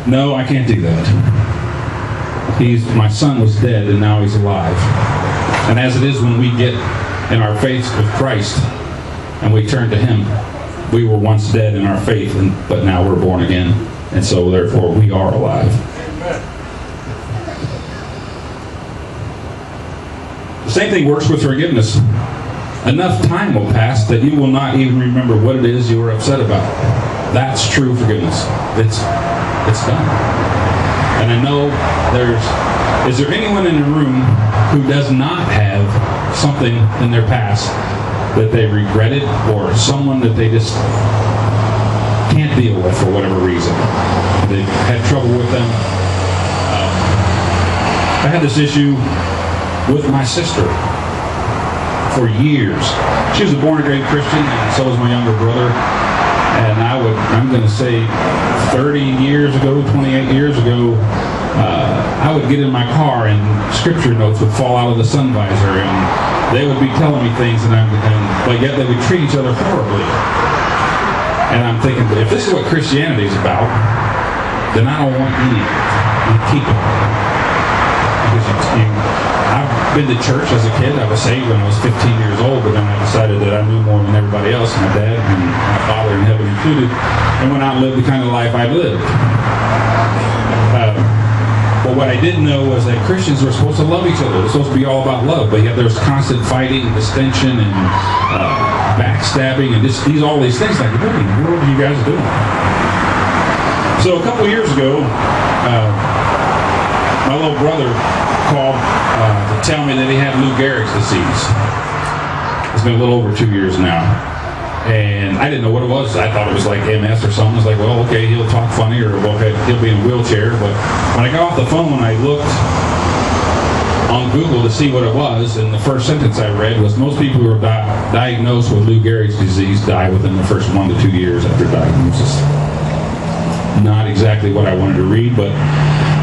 No, I can't do that. My son was dead and now he's alive. And as it is when we get in our faith with Christ and we turn to him, we were once dead in our faith, but now we're born again. And so therefore we are alive. The same thing works with forgiveness. Enough time will pass that you will not even remember what it is you were upset about. That's true forgiveness. It's done. And I know is there anyone in the room who does not have something in their past that they regretted, or someone that they just can't deal with for whatever reason? They've had trouble with them. I had this issue with my sister for years. She was a born-again Christian, and so was my younger brother. And I'm going to say 30 years ago, 28 years ago, I would get in my car and scripture notes would fall out of the sun visor, and they would be telling me things, but yet they would treat each other horribly. And I'm thinking, if this is what Christianity is about, then I don't want any of it. You keep it. Because I've been to church as a kid. I was saved when I was 15 years old, but then I decided that I knew more than everybody else, my dad and my father in heaven included, and went out and lived the kind of life I lived. But what I didn't know was that Christians were supposed to love each other. It was supposed to be all about love, but yet there was constant fighting, dissension, and backstabbing, and all these things. Like, what in the world are you guys doing? So a couple years ago, my little brother called to tell me that he had Lou Gehrig's disease. It's been a little over 2 years now. And I didn't know what it was. I thought it was like MS or something. I was like, well, okay, he'll talk funny, or okay, he'll be in a wheelchair. But when I got off the phone, I looked on Google to see what it was, and the first sentence I read was, most people who are diagnosed with Lou Gehrig's disease die within the first 1 to 2 years after diagnosis. Not exactly what I wanted to read, but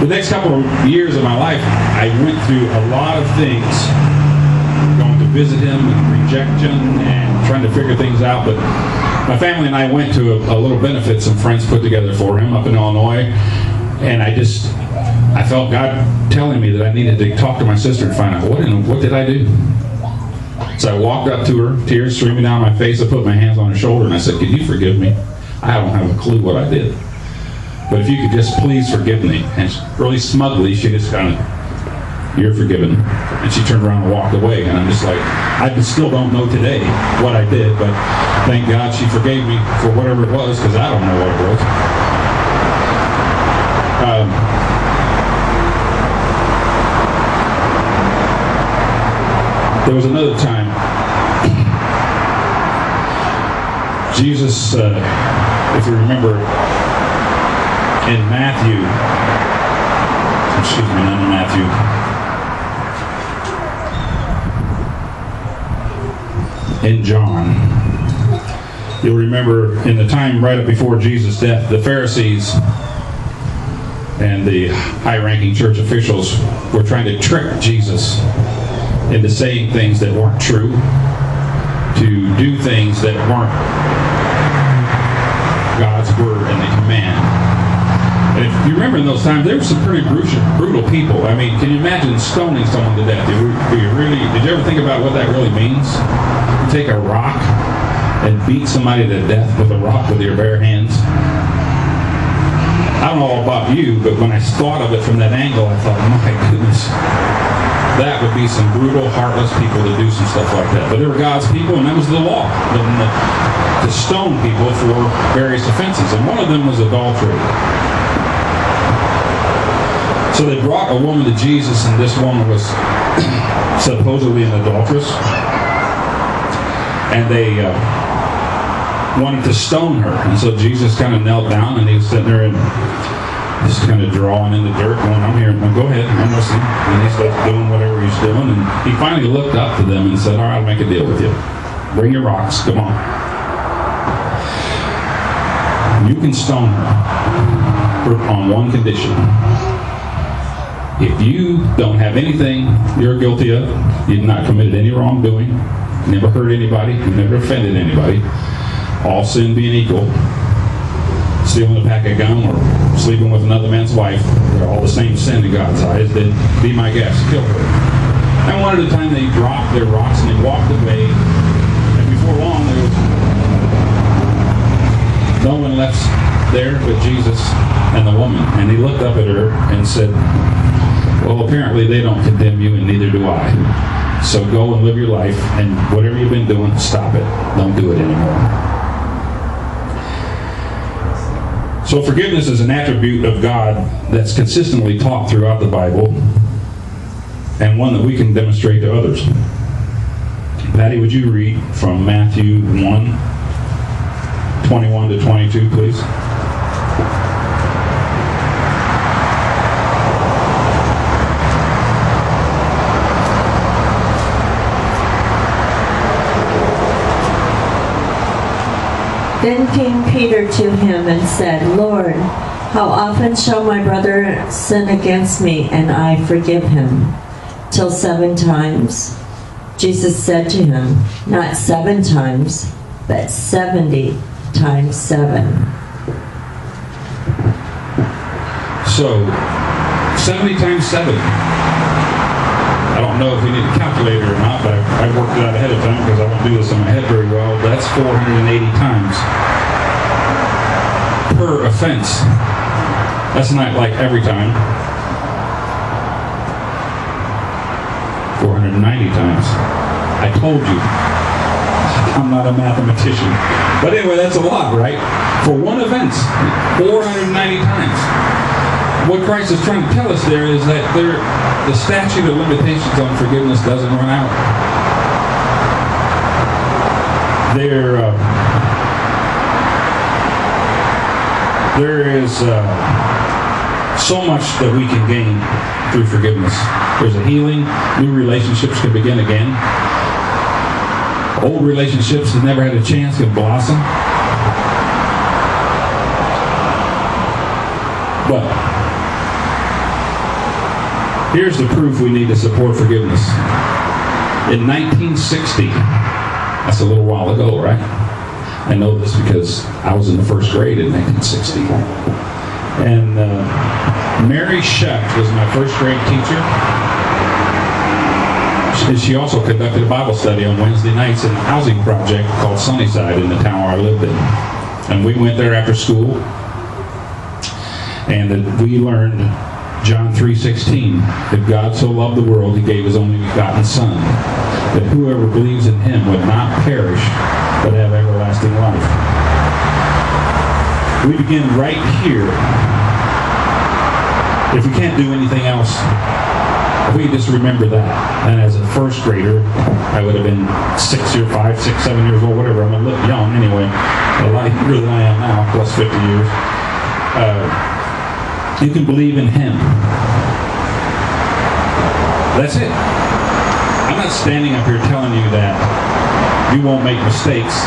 the next couple of years of my life, I went through a lot of things, going to visit him and rejection and trying to figure things out. But my family and I went to a little benefit some friends put together for him up in Illinois, and I felt God telling me that I needed to talk to my sister and find out what did I do. So I walked up to her, tears streaming down my face. I put my hands on her shoulder and I said, "Could you forgive me? I don't have a clue what I did, but if you could just please forgive me." And really smugly, she just kind of, "You're forgiven." And she turned around and walked away. And I'm just like, I still don't know today what I did, but thank God she forgave me for whatever it was, because I don't know what it was. There was another time, Jesus, if you remember, in Matthew, not in Matthew, in John, you'll remember in the time right up before Jesus' death, the Pharisees and the high-ranking church officials were trying to trick Jesus into saying things that weren't true, to do things that weren't God's word and the command. And if you remember in those times, there were some pretty brutal people. I mean, can you imagine stoning someone to death? Did you ever think about what that really means? You take a rock and beat somebody to death with a rock with your bare hands. I don't know about you, but when I thought of it from that angle, I thought, my goodness, that would be some brutal, heartless people to do some stuff like that. But they were God's people, and that was the law, to stone people for various offenses. And one of them was adultery. So they brought a woman to Jesus, and this woman was supposedly an adulteress. And they wanted to stone her. And so Jesus kind of knelt down, and he was sitting there and just kind of drawing in the dirt, going, "I'm here, go ahead, I'm listening." And he started doing whatever he's doing, and he finally looked up to them and said, "All right, I'll make a deal with you. Bring your rocks, come on. You can stone her on one condition. If you don't have anything you're guilty of, you've not committed any wrongdoing, never hurt anybody, you've never offended anybody, all sin being equal, stealing a pack of gum or sleeping with another man's wife, they're all the same sin in God's eyes, then be my guest, kill her. And one at a time they dropped their rocks and they walked away, and before long there was no one left there but Jesus and the woman. And he looked up at her and said, well, apparently they don't condemn you and neither do I. So go and live your life, and whatever you've been doing, stop it. Don't do it anymore. So forgiveness is an attribute of God that's consistently taught throughout the Bible, and one that we can demonstrate to others. Patty, would you read from Matthew 1:21 to 22, please? Then came Peter to him and said, Lord, how often shall my brother sin against me, and I forgive him? Till 7 times? Jesus said to him, not 7 times, but 70 times 7. So, 70 times 7. I don't know if we need a calculator or not, but I worked it out ahead of time because I don't do this in my head very well. That's 480 times per offense. That's not like every time. 490 times. I told you. I'm not a mathematician. But anyway, that's a lot, right? For one offense, 490 times. What Christ is trying to tell us there is that the statute of limitations on forgiveness doesn't run out. There is so much that we can gain through forgiveness. There's a healing. New relationships can begin again. Old relationships that never had a chance can blossom. But here's the proof we need to support forgiveness. In 1960, that's a little while ago, right? I know this because I was in the first grade in 1960. And Mary Shecht was my first grade teacher. She also conducted a Bible study on Wednesday nights in a housing project called Sunnyside in the town where I lived in. And we went there after school, and we learned John 3:16, if God so loved the world, he gave his only begotten Son, that whoever believes in him would not perish, but have everlasting life. We begin right here. If we can't do anything else, if we just remember that. And as a first grader, I would have been 6 or 5, 6, 7 years old, whatever. I'm a little young anyway, a lot younger than I am now, plus 50 years. You can believe in him. That's it. I'm not standing up here telling you that you won't make mistakes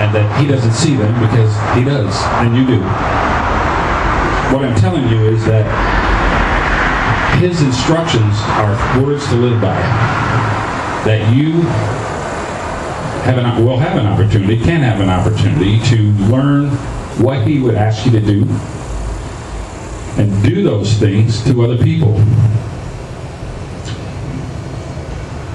and that he doesn't see them, because he does, and you do. What I'm telling you is that his instructions are words to live by. That you will have an opportunity, can have an opportunity to learn what he would ask you to do and do those things to other people.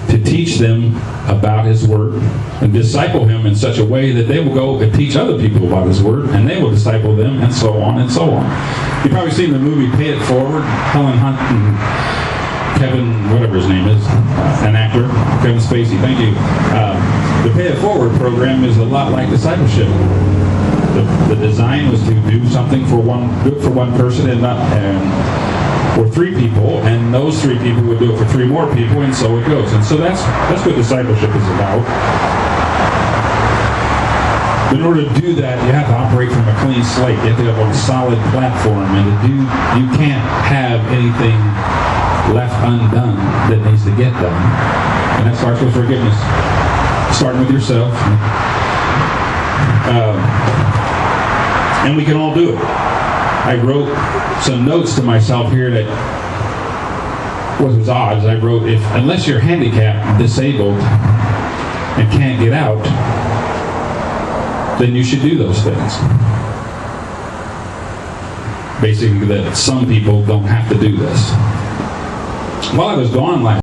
To teach them about his word and disciple him in such a way that they will go and teach other people about his word, and they will disciple them, and so on and so on. You've probably seen the movie Pay It Forward. Helen Hunt and Kevin, whatever his name is, an actor, Kevin Spacey, thank you. The Pay It Forward program is a lot like discipleship. The design was to do something for one person and for 3 people, and those 3 people would do it for 3 more people, and so it goes. And so that's what discipleship is about. In order to do that, you have to operate from a clean slate. You have to have a solid platform, and you can't have anything left undone that needs to get done. And that starts with forgiveness, starting with yourself. And we can all do it. I wrote some notes to myself here that was odds. I wrote, unless you're handicapped, disabled, and can't get out, then you should do those things. basically that some people don't have to do this. While I was gone last